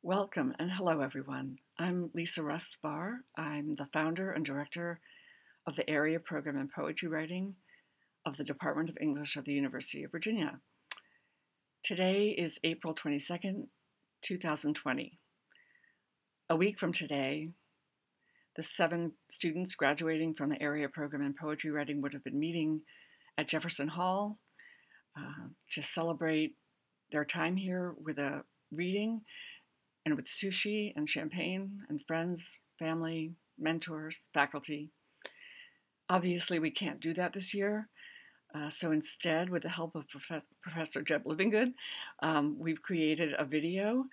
Welcome and hello everyone. I'm Lisa Russ-Spar. I'm the founder and director of the area program in poetry writing of the Department of English of the University of Virginia. Today is April 22nd, 2020. A week from today, the 7 students graduating from the area program in poetry writing would have been meeting at Jefferson Hall to celebrate their time here with a reading and with sushi and champagne and friends, family, mentors, faculty. Obviously, we can't do that this year. So instead, with the help of Professor Jeb Livingood, we've created a video.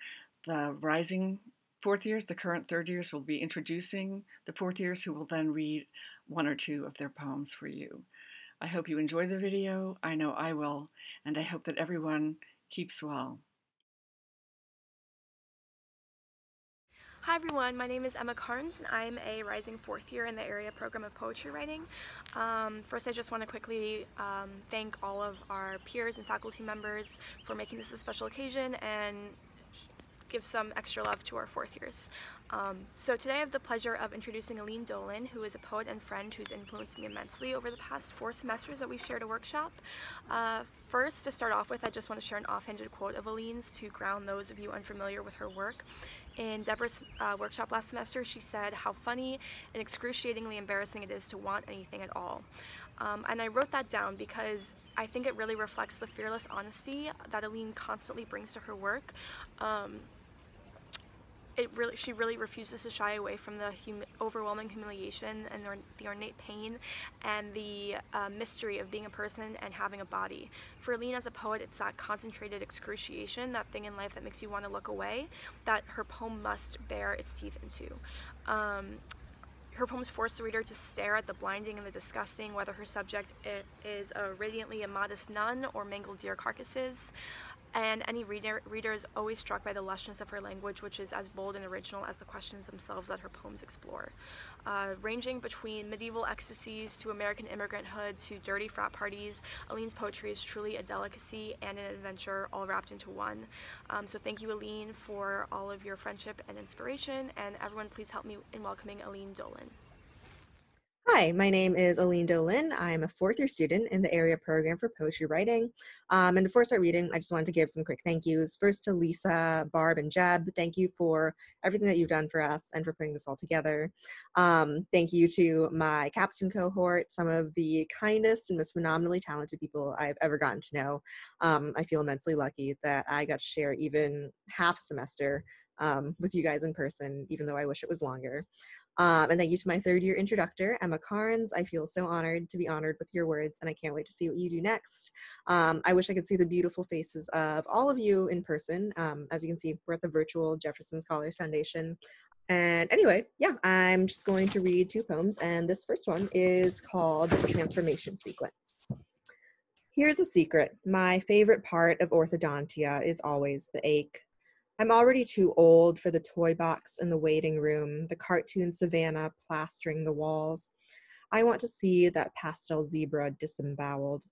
The rising fourth years, the current third years, will be introducing the fourth years who will then read 1 or 2 of their poems for you. I hope you enjoy the video. I know I will, and I hope that everyone keeps well. Hi everyone, my name is Emma Karnes and I'm a rising fourth year in the area program of poetry writing. First I just want to quickly thank all of our peers and faculty members for making this a special occasion and give some extra love to our fourth years. So today I have the pleasure of introducing Aline Dolin, who is a poet and friend who's influenced me immensely over the past 4 semesters that we've shared a workshop. First, to start off with, I just want to share an offhanded quote of Aline's to ground those of you unfamiliar with her work. In Deborah's workshop last semester, she said how funny and excruciatingly embarrassing it is to want anything at all. And I wrote that down because I think it really reflects the fearless honesty that Aline constantly brings to her work. She really refuses to shy away from the overwhelming humiliation and the ornate pain and the mystery of being a person and having a body. For Aline as a poet, it's that concentrated excruciation, that thing in life that makes you want to look away, that her poem must bear its teeth into. Her poems force the reader to stare at the blinding and the disgusting, whether her subject is a radiantly immodest nun or mangled deer carcasses. And any reader is always struck by the lushness of her language, which is as bold and original as the questions themselves that her poems explore. Ranging between medieval ecstasies to American immigranthood to dirty frat parties, Aline's poetry is truly a delicacy and an adventure all wrapped into one. So thank you, Aline, for all of your friendship and inspiration, and everyone please help me in welcoming Aline Dolin. Hi, my name is Aline Dolin. I'm a fourth-year student in the area program for poetry writing. And before I start reading, I just wanted to give some quick thank yous. First to Lisa, Barb, and Jeb. Thank you for everything that you've done for us and for putting this all together. Thank you to my capstone cohort, some of the kindest and most phenomenally talented people I've ever gotten to know. I feel immensely lucky that I got to share even half a semester with you guys in person, even though I wish it was longer. And thank you to my third-year introductor, Emma Karnes. I feel so honored to be honored with your words, and I can't wait to see what you do next. I wish I could see the beautiful faces of all of you in person. As you can see, we're at the virtual Jefferson Scholars Foundation. And anyway, yeah, I'm just going to read 2 poems, and this first one is called The Transformation Sequence. Here's a secret. My favorite part of orthodontia is always the ache. I'm already too old for the toy box in the waiting room, the cartoon savannah plastering the walls. I want to see that pastel zebra disemboweled,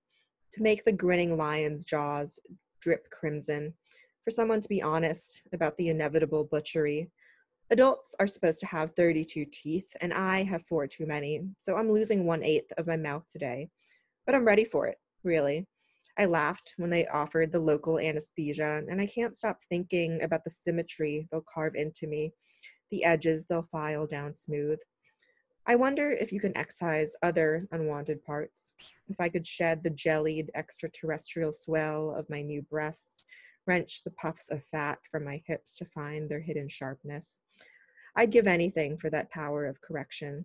to make the grinning lion's jaws drip crimson, for someone to be honest about the inevitable butchery. Adults are supposed to have 32 teeth, and I have 4 too many, so I'm losing 1/8 of my mouth today. But I'm ready for it, really. I laughed when they offered the local anesthesia, and I can't stop thinking about the symmetry they'll carve into me, the edges they'll file down smooth. I wonder if you can excise other unwanted parts, if I could shed the jellied extraterrestrial swell of my new breasts, wrench the puffs of fat from my hips to find their hidden sharpness. I'd give anything for that power of correction.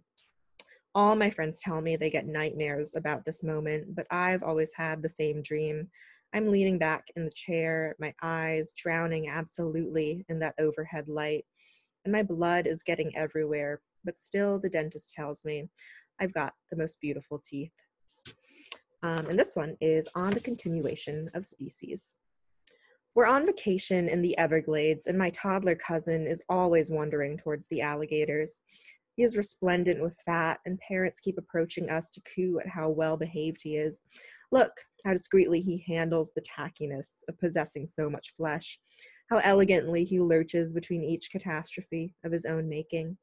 All my friends tell me they get nightmares about this moment, but I've always had the same dream. I'm leaning back in the chair, my eyes drowning absolutely in that overhead light, and my blood is getting everywhere, but still the dentist tells me I've got the most beautiful teeth. And this one is on the continuation of species. We're on vacation in the Everglades, and my toddler cousin is always wandering towards the alligators. He is resplendent with fat, and parents keep approaching us to coo at how well-behaved he is. Look how discreetly he handles the tackiness of possessing so much flesh. How elegantly he lurches between each catastrophe of his own making.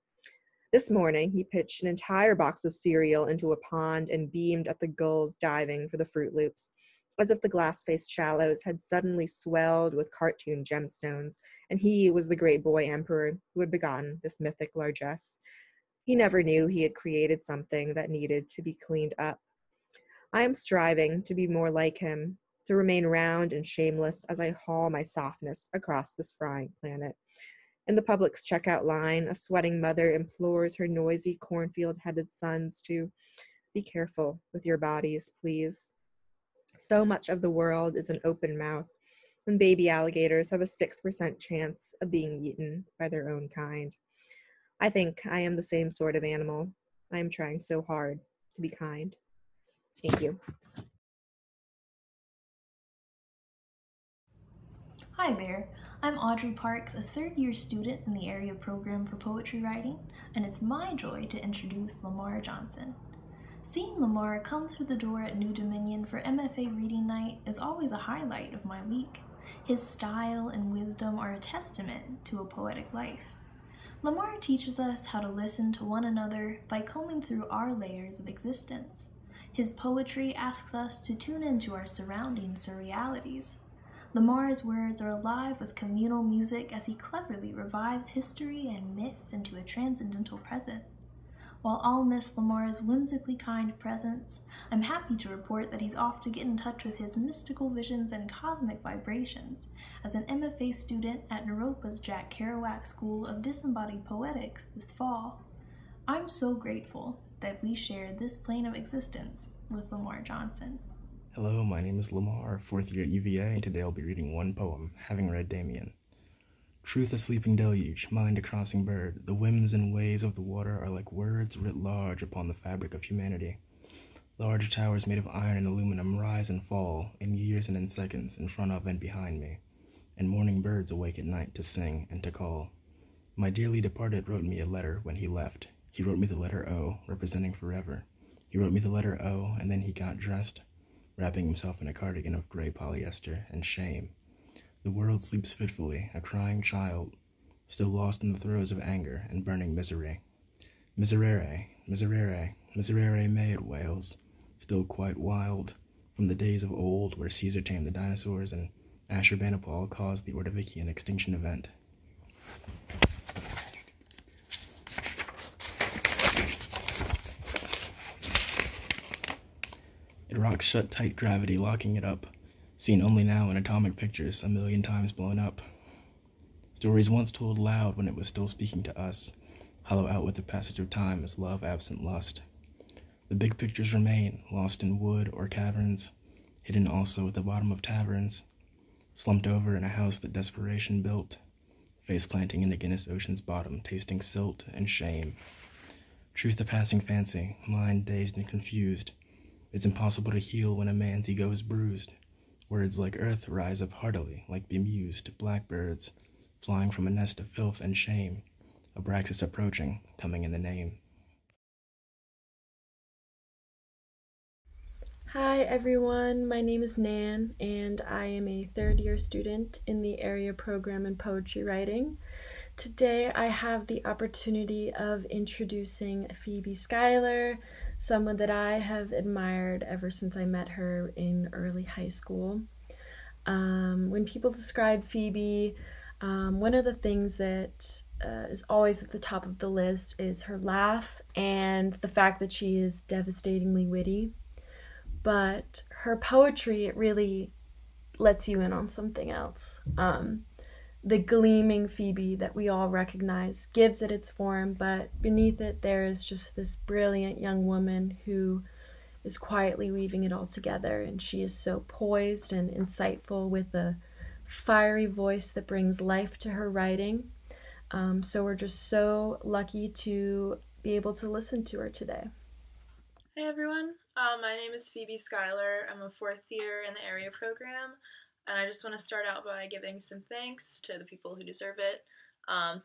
This morning, he pitched an entire box of cereal into a pond and beamed at the gulls diving for the Fruit Loops, as if the glass-faced shallows had suddenly swelled with cartoon gemstones, and he was the great boy emperor who had begotten this mythic largesse. He never knew he had created something that needed to be cleaned up. I am striving to be more like him, to remain round and shameless as I haul my softness across this frying planet. In the Publix checkout line, a sweating mother implores her noisy cornfield-headed sons to be careful with your bodies, please. So much of the world is an open mouth, and baby alligators have a 6% chance of being eaten by their own kind. I think I am the same sort of animal. I am trying so hard to be kind. Thank you. Hi there, I'm Audrey Parks, a third-year student in the area program for poetry writing, and it's my joy to introduce Lamar Johnson. Seeing Lamar come through the door at New Dominion for MFA reading night is always a highlight of my week. His style and wisdom are a testament to a poetic life. Lamar teaches us how to listen to one another by combing through our layers of existence. His poetry asks us to tune into our surrounding surrealities. Lamar's words are alive with communal music as he cleverly revives history and myth into a transcendental present. While I'll miss Lamar's whimsically kind presence, I'm happy to report that he's off to get in touch with his mystical visions and cosmic vibrations as an MFA student at Naropa's Jack Kerouac School of Disembodied Poetics this fall. I'm so grateful that we share this plane of existence with Lamar Johnson. Hello, my name is Lamar, 4th year at UVA, and today I'll be reading one poem, having read Damien. Truth a sleeping deluge, mind a crossing bird, the whims and ways of the water are like words writ large upon the fabric of humanity. Large towers made of iron and aluminum rise and fall, in years and in seconds, in front of and behind me, and morning birds awake at night to sing and to call. My dearly departed wrote me a letter when he left. He wrote me the letter O, representing forever. He wrote me the letter O, and then he got dressed, wrapping himself in a cardigan of gray polyester and shame. The world sleeps fitfully, a crying child, still lost in the throes of anger and burning misery. Miserere, miserere, miserere me, it wails, still quite wild, from the days of old where Caesar tamed the dinosaurs and Ashurbanipal caused the Ordovician extinction event. It rocks shut tight gravity, locking it up. Seen only now in atomic pictures, 1,000,000 times blown up. Stories once told loud when it was still speaking to us, hollow out with the passage of time as love absent lust. The big pictures remain, lost in wood or caverns, hidden also at the bottom of taverns, slumped over in a house that desperation built, face planting in a Guinness Ocean's bottom, tasting silt and shame. Truth a passing fancy, mind dazed and confused. It's impossible to heal when a man's ego is bruised. Words like earth rise up heartily, like bemused blackbirds, flying from a nest of filth and shame. Abraxas approaching, coming in the name. Hi everyone, my name is Nan, and I am a third-year student in the area program in poetry writing. Today I have the opportunity of introducing Phoebe Schuyler, someone that I have admired ever since I met her in early high school. When people describe Phoebe, one of the things that is always at the top of the list is her laugh and the fact that she is devastatingly witty. But her poetry, it really lets you in on something else. The gleaming Phoebe that we all recognize gives it its form, but beneath it there is just this brilliant young woman who is quietly weaving it all together, and she is so poised and insightful with a fiery voice that brings life to her writing. So we're just so lucky to be able to listen to her today. Hey everyone, my name is Phoebe Schuyler. I'm a 4th year in the area program, and I just want to start out by giving some thanks to the people who deserve it.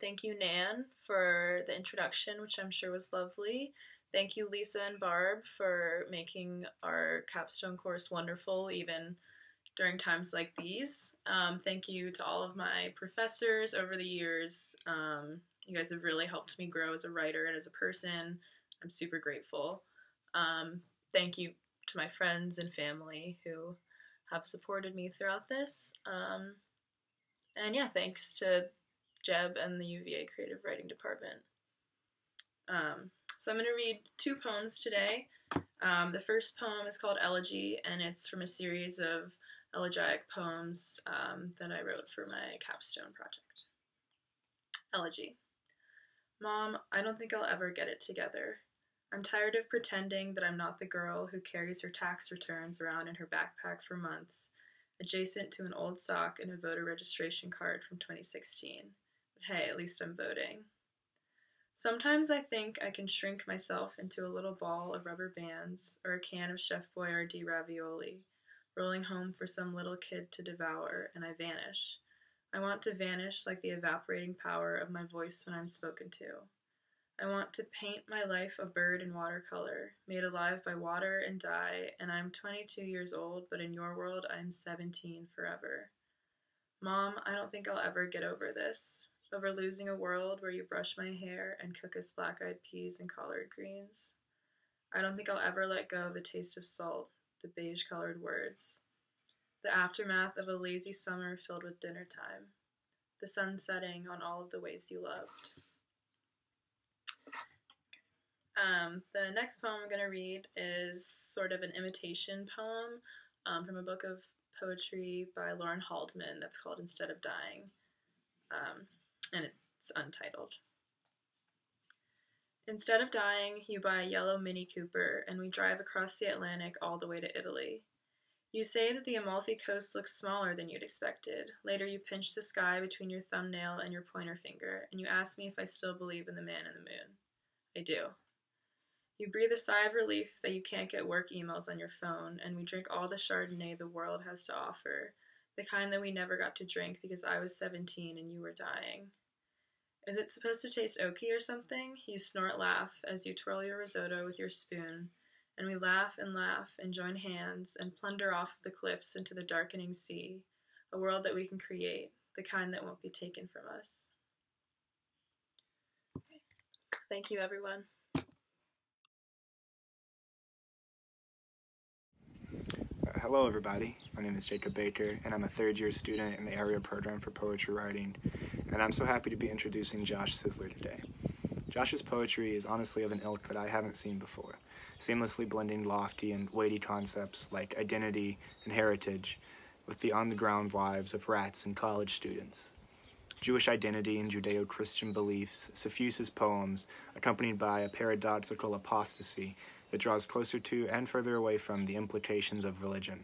Thank you, Nan, for the introduction, which I'm sure was lovely. Thank you, Lisa and Barb, for making our capstone course wonderful, even during times like these. Thank you to all of my professors over the years. You guys have really helped me grow as a writer and as a person. I'm super grateful. Thank you to my friends and family who have supported me throughout this. And yeah, thanks to Jeb and the UVA Creative Writing Department. So I'm going to read 2 poems today. The first poem is called Elegy, and it's from a series of elegiac poems that I wrote for my capstone project. Elegy. Mom, I don't think I'll ever get it together. I'm tired of pretending that I'm not the girl who carries her tax returns around in her backpack for months, adjacent to an old sock and a voter registration card from 2016. But hey, at least I'm voting. Sometimes I think I can shrink myself into a little ball of rubber bands or a can of Chef Boyardee ravioli, rolling home for some little kid to devour, and I vanish. I want to vanish like the evaporating power of my voice when I'm spoken to. I want to paint my life a bird in watercolor, made alive by water and dye, and I'm 22 years old, but in your world I'm 17 forever. Mom, I don't think I'll ever get over this, over losing a world where you brush my hair and cook us black-eyed peas and collard greens. I don't think I'll ever let go of the taste of salt, the beige-colored words, the aftermath of a lazy summer filled with dinner time, the sun setting on all of the ways you loved. The next poem I'm going to read is sort of an imitation poem from a book of poetry by Lauren Haldeman that's called Instead of Dying, and it's untitled. Instead of dying, you buy a yellow Mini Cooper, and we drive across the Atlantic all the way to Italy. You say that the Amalfi Coast looks smaller than you'd expected. Later you pinch the sky between your thumbnail and your pointer finger, and you ask me if I still believe in the man in the moon. I do. You breathe a sigh of relief that you can't get work emails on your phone, and we drink all the Chardonnay the world has to offer, the kind that we never got to drink because I was 17 and you were dying. Is it supposed to taste oaky or something? You snort laugh as you twirl your risotto with your spoon, and we laugh and join hands and plunder off the cliffs into the darkening sea, a world that we can create, the kind that won't be taken from us. Thank you, everyone. Hello everybody, my name is Jacob Baker and I'm a 3rd year student in the area program for poetry writing, and I'm so happy to be introducing Josh Sisler today. Josh's poetry is honestly of an ilk that I haven't seen before, seamlessly blending lofty and weighty concepts like identity and heritage with the on-the-ground lives of rats and college students. Jewish identity and Judeo-Christian beliefs suffuse his poems, accompanied by a paradoxical apostasy that draws closer to and further away from the implications of religion.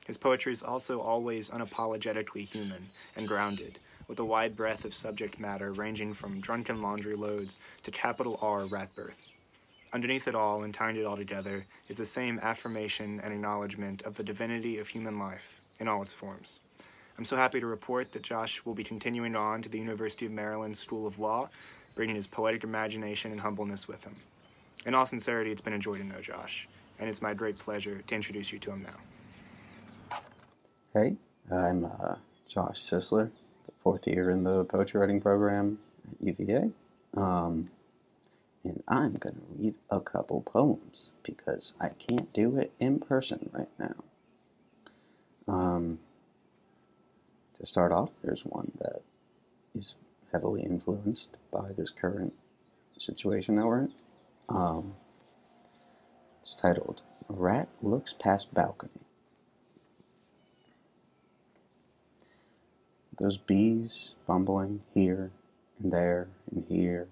His poetry is also always unapologetically human and grounded, with a wide breadth of subject matter ranging from drunken laundry loads to capital R rat birth. Underneath it all and tying it all together is the same affirmation and acknowledgement of the divinity of human life in all its forms. I'm so happy to report that Josh will be continuing on to the University of Maryland School of Law, bringing his poetic imagination and humbleness with him. In all sincerity, it's been a joy to know Josh, and it's my great pleasure to introduce you to him now. Hey, I'm Josh Sisler, the 4th year in the poetry writing program at UVA, and I'm going to read a couple poems because I can't do it in person right now. To start off, there's one that is heavily influenced by this current situation that we're in. It's titled, A Rat Looks Past Balcony. Those bees bumbling here and there and here,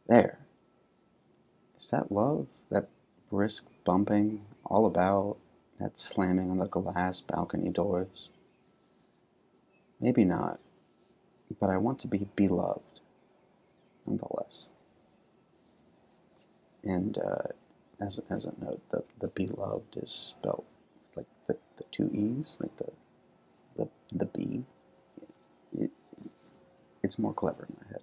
there. Is that love? That brisk bumping all about, that slamming on the glass balcony doors? Maybe not, but I want to be beloved, nonetheless. And as a note, the beloved is spelled like the 2 E's, like the B. It's more clever in my head.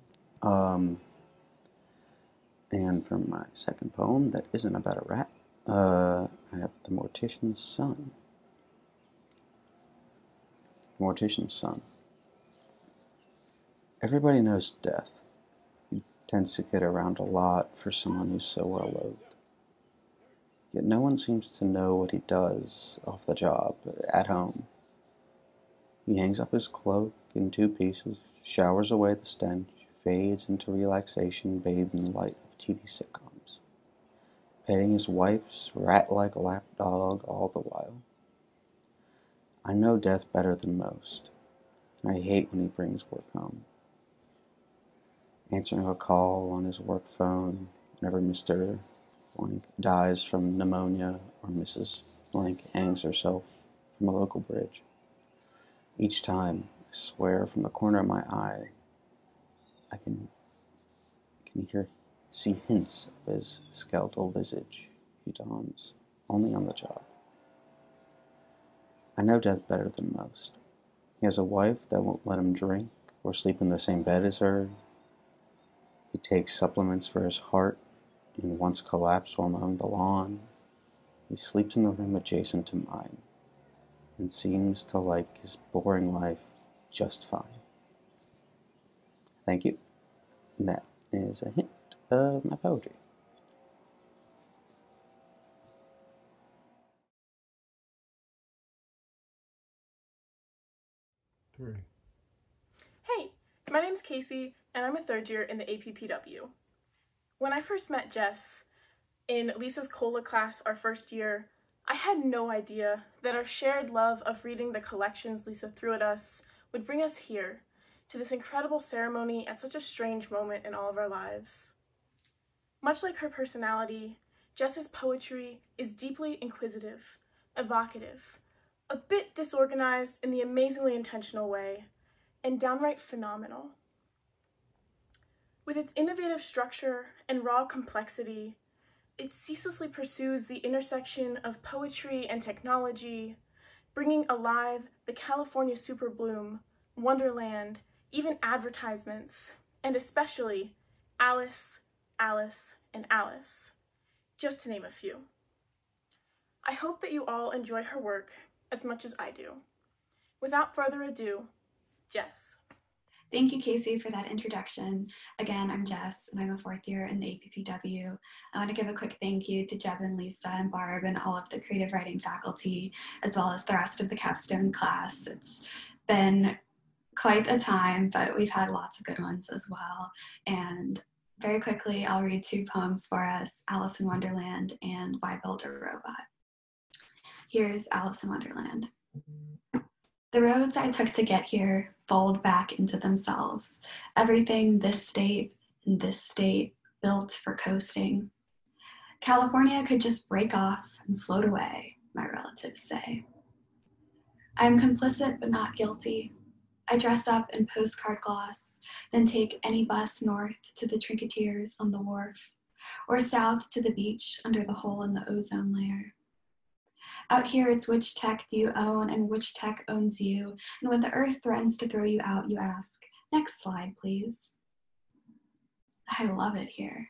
And from my second poem that isn't about a rat, I have The Mortician's Son. mortician's son. Everybody knows Death. He tends to get around a lot for someone who's so well loved. Yet no one seems to know what he does off the job, at home. He hangs up his cloak in 2 pieces, showers away the stench, fades into relaxation bathed in the light of TV sitcoms, petting his wife's rat-like lap dog all the while. I know Death better than most, and I hate when he brings work home. Answering a call on his work phone whenever Mr. Blank dies from pneumonia or Mrs. Blank hangs herself from a local bridge. Each time, I swear from the corner of my eye, I can see hints of his skeletal visage he dons only on the job. I know Death better than most. He has a wife that won't let him drink or sleep in the same bed as her. He takes supplements for his heart and once collapsed while mowing the lawn. He sleeps in the room adjacent to mine and seems to like his boring life just fine. Thank you. And that is a hint of my poetry. Hey, my name's Kasey, and I'm a 3rd year in the Appw. When I first met Jess in Lisa's COLA class our first year, I had no idea that our shared love of reading the collections Lisa threw at us would bring us here, to this incredible ceremony at such a strange moment in all of our lives. Much like her personality, Jess's poetry is deeply inquisitive, evocative, a bit disorganized in the amazingly intentional way, and downright phenomenal. With its innovative structure and raw complexity, it ceaselessly pursues the intersection of poetry and technology, bringing alive the California super bloom, Wonderland, even advertisements, and especially Alice, Alice, and Alice, just to name a few. I hope that you all enjoy her work as much as I do. Without further ado, Jess. Thank you, Kasey, for that introduction. Again, I'm Jess, and I'm a 4th year in the APPW. I want to give a quick thank you to Jeb and Lisa and Barb and all of the creative writing faculty, as well as the rest of the capstone class. It's been quite a time, but we've had lots of good ones as well. And very quickly, I'll read 2 poems for us, Alice in Wonderland and Why Build a Robot. Here's Alice in Wonderland. The roads I took to get here fold back into themselves. Everything this state and this state built for coasting. California could just break off and float away, my relatives say. I am complicit but not guilty. I dress up in postcard gloss, then take any bus north to the Trinketeers on the wharf, or south to the beach under the hole in the ozone layer. Out here, it's which tech do you own and which tech owns you, and when the earth threatens to throw you out, you ask, next slide, please. I love it here.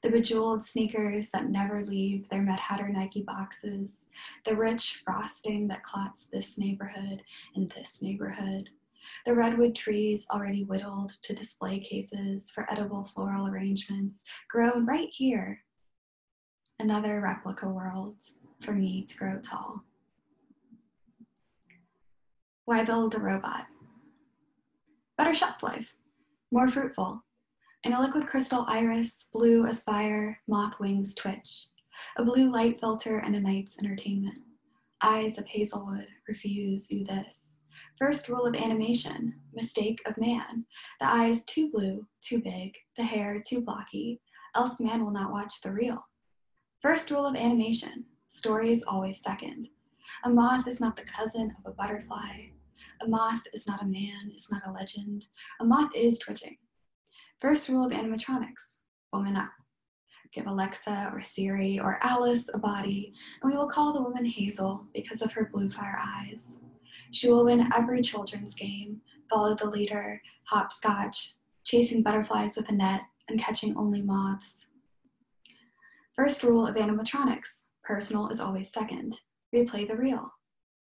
The bejeweled sneakers that never leave their Mad Hatter Nike boxes, the rich frosting that clots this neighborhood and this neighborhood, the redwood trees already whittled to display cases for edible floral arrangements grown right here. Another replica world for me to grow tall. Why build a robot? Better shelf life, more fruitful. In a liquid crystal iris, blue aspire, moth wings twitch. A blue light filter and a night's entertainment. Eyes of hazelwood refuse you this. First rule of animation, mistake of man. The eyes too blue, too big, the hair too blocky, else man will not watch the reel. First rule of animation, story is always second. A moth is not the cousin of a butterfly. A moth is not a man, is not a legend. A moth is twitching. First rule of animatronics, woman up. Give Alexa or Siri or Alice a body, and we will call the woman Hazel because of her blue fire eyes. She will win every children's game, follow the leader, hopscotch, chasing butterflies with a net and catching only moths. First rule of animatronics, personal is always second. Replay the real.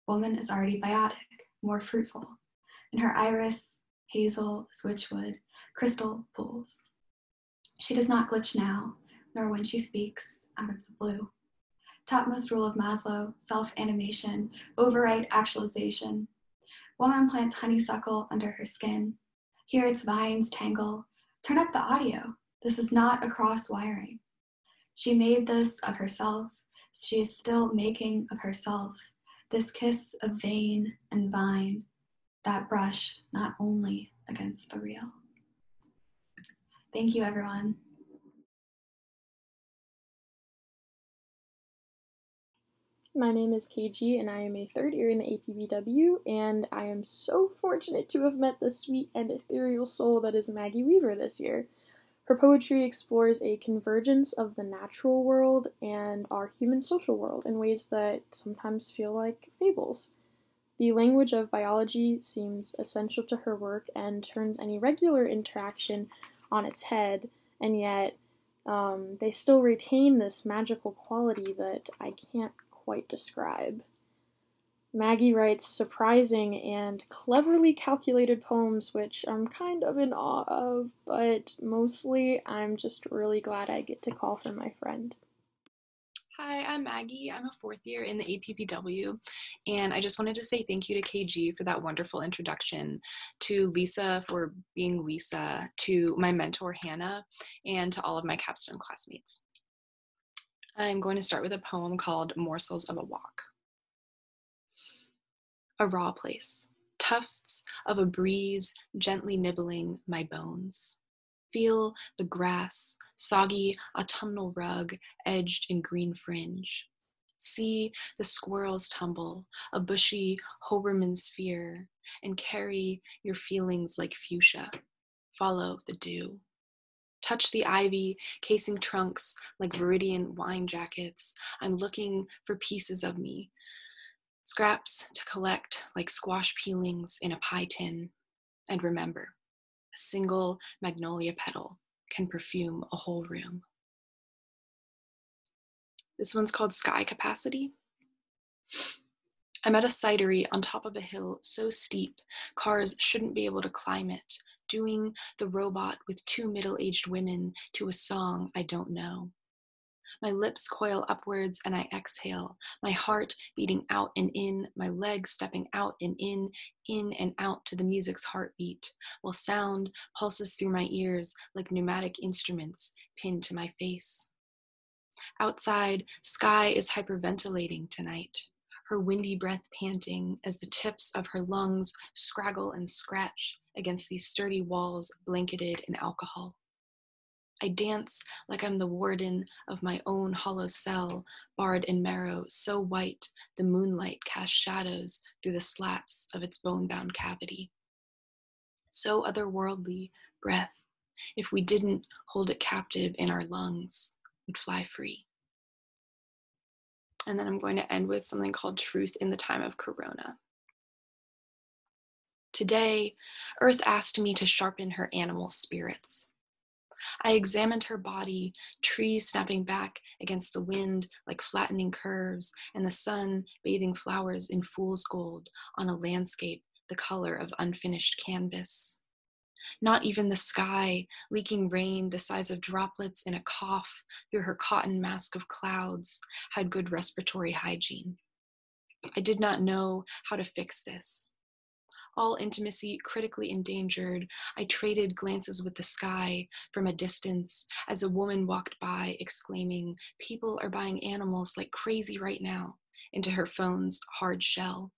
Woman is already biotic, more fruitful. In her iris, hazel, switchwood, crystal pools. She does not glitch now, nor when she speaks out of the blue. Topmost rule of Maslow, self-animation, override actualization. Woman plants honeysuckle under her skin. Hear its vines tangle. Turn up the audio. This is not a cross wiring. She made this of herself. She is still making of herself. This kiss of vein and vine, that brush not only against the real. Thank you, everyone. My name is KG, and I am a third year in the APBW, and I am so fortunate to have met the sweet and ethereal soul that is Maggie Weaver this year. Her poetry explores a convergence of the natural world and our human social world in ways that sometimes feel like fables. The language of biology seems essential to her work and turns any regular interaction on its head, and yet they still retain this magical quality that I can't quite describe. Maggie writes surprising and cleverly calculated poems, which I'm kind of in awe of, but mostly I'm just really glad I get to call her my friend. Hi, I'm Maggie. I'm a fourth year in the APPW, and I just wanted to say thank you to KG for that wonderful introduction, to Lisa for being Lisa, to my mentor Hannah, and to all of my capstone classmates. I'm going to start with a poem called Morsels of a Walk. A raw place, tufts of a breeze gently nibbling my bones. Feel the grass, soggy autumnal rug edged in green fringe. See the squirrels tumble, a bushy Hoberman sphere, and carry your feelings like fuchsia. Follow the dew. Touch the ivy, casing trunks like viridian wine jackets. I'm looking for pieces of me, scraps to collect like squash peelings in a pie tin. And remember, a single magnolia petal can perfume a whole room. This one's called Sky Capacity. I'm at a cidery on top of a hill so steep, cars shouldn't be able to climb it, doing the robot with two middle-aged women to a song I don't know. My lips coil upwards and I exhale, my heart beating out and in, my legs stepping out and in and out to the music's heartbeat, while sound pulses through my ears like pneumatic instruments pinned to my face. Outside, Sky is hyperventilating tonight, her windy breath panting as the tips of her lungs scraggle and scratch against these sturdy walls blanketed in alcohol. I dance like I'm the warden of my own hollow cell, barred in marrow so white the moonlight casts shadows through the slats of its bone-bound cavity. So otherworldly, breath, if we didn't hold it captive in our lungs, would fly free. And then I'm going to end with something called Truth in the Time of Corona. Today, Earth asked me to sharpen her animal spirits. I examined her body, trees snapping back against the wind like flattening curves, and the sun bathing flowers in fool's gold on a landscape the color of unfinished canvas. Not even the sky, leaking rain the size of droplets in a cough through her cotton mask of clouds, had good respiratory hygiene. I did not know how to fix this. All intimacy critically endangered, I traded glances with the sky from a distance as a woman walked by exclaiming, "People are buying animals like crazy right now," into her phone's hard shell.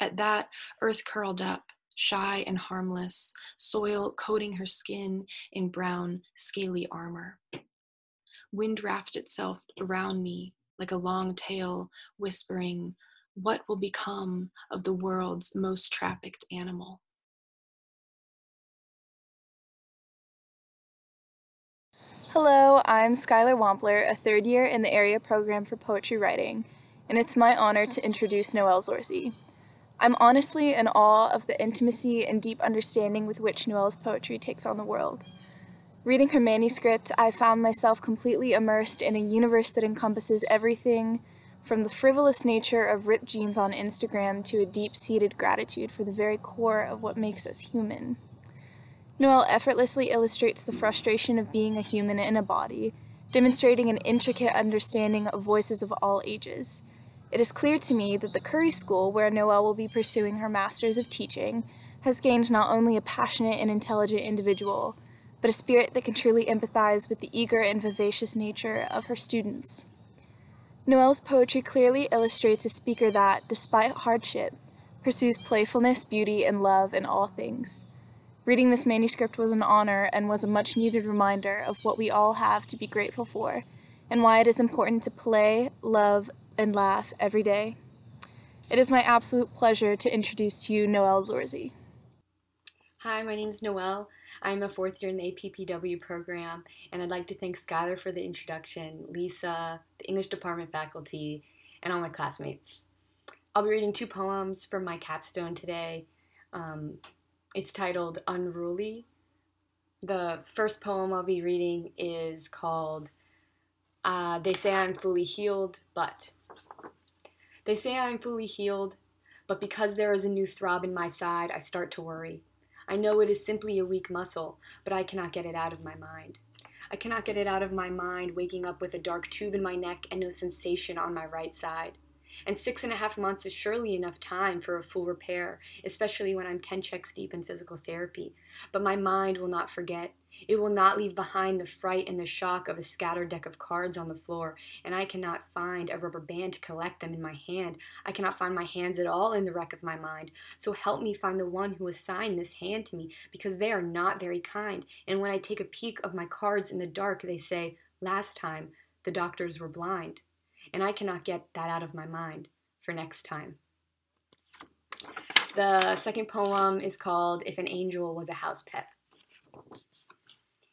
At that, Earth curled up, shy and harmless, soil coating her skin in brown, scaly armor. Wind wrapped itself around me like a long tail, whispering, "What will become of the world's most trafficked animal?" Hello, I'm Skylar Wampler, a third year in the area program for poetry writing, and it's my honor to introduce Noelle Zorzi. I'm honestly in awe of the intimacy and deep understanding with which Noelle's poetry takes on the world. Reading her manuscript, I found myself completely immersed in a universe that encompasses everything from the frivolous nature of ripped jeans on Instagram to a deep-seated gratitude for the very core of what makes us human. Noelle effortlessly illustrates the frustration of being a human in a body, demonstrating an intricate understanding of voices of all ages. It is clear to me that the Curry School, where Noelle will be pursuing her Master's of Teaching, has gained not only a passionate and intelligent individual, but a spirit that can truly empathize with the eager and vivacious nature of her students. Noelle's poetry clearly illustrates a speaker that, despite hardship, pursues playfulness, beauty, and love in all things. Reading this manuscript was an honor and was a much-needed reminder of what we all have to be grateful for, and why it is important to play, love, and laugh every day. It is my absolute pleasure to introduce to you Noelle Zorzi. Hi, my name is Noelle. I'm a fourth year in the APPW program, and I'd like to thank Skylar for the introduction, Lisa, the English department faculty, and all my classmates. I'll be reading 2 poems from my capstone today. It's titled Unruly. The first poem I'll be reading is called They Say I'm Fully Healed, But. They say I'm fully healed, but because there is a new throb in my side, I start to worry. I know it is simply a weak muscle, but I cannot get it out of my mind. I cannot get it out of my mind waking up with a dark tube in my neck and no sensation on my right side. And 6.5 months is surely enough time for a full repair, especially when I'm 10 checks deep in physical therapy. But my mind will not forget. It will not leave behind the fright and the shock of a scattered deck of cards on the floor, and I cannot find a rubber band to collect them in my hand. I cannot find my hands at all in the wreck of my mind. So help me find the one who assigned this hand to me, because they are not very kind. And when I take a peek of my cards in the dark, they say, "Last time, the doctors were blind." And I cannot get that out of my mind for next time. The second poem is called If an Angel Was a House Pet.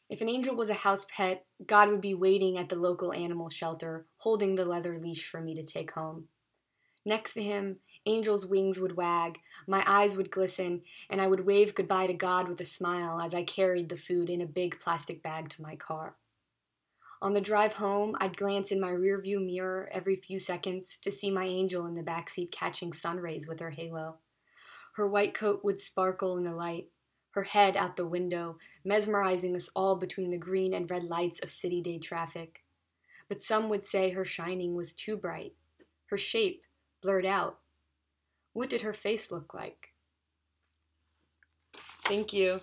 If an angel was a house pet, God would be waiting at the local animal shelter, holding the leather leash for me to take home. Next to him, Angel's wings would wag, my eyes would glisten, and I would wave goodbye to God with a smile as I carried the food in a big plastic bag to my car. On the drive home, I'd glance in my rearview mirror every few seconds to see my angel in the backseat catching sun rays with her halo. Her white coat would sparkle in the light, her head out the window, mesmerizing us all between the green and red lights of city day traffic. But some would say her shining was too bright, her shape blurred out. What did her face look like? Thank you.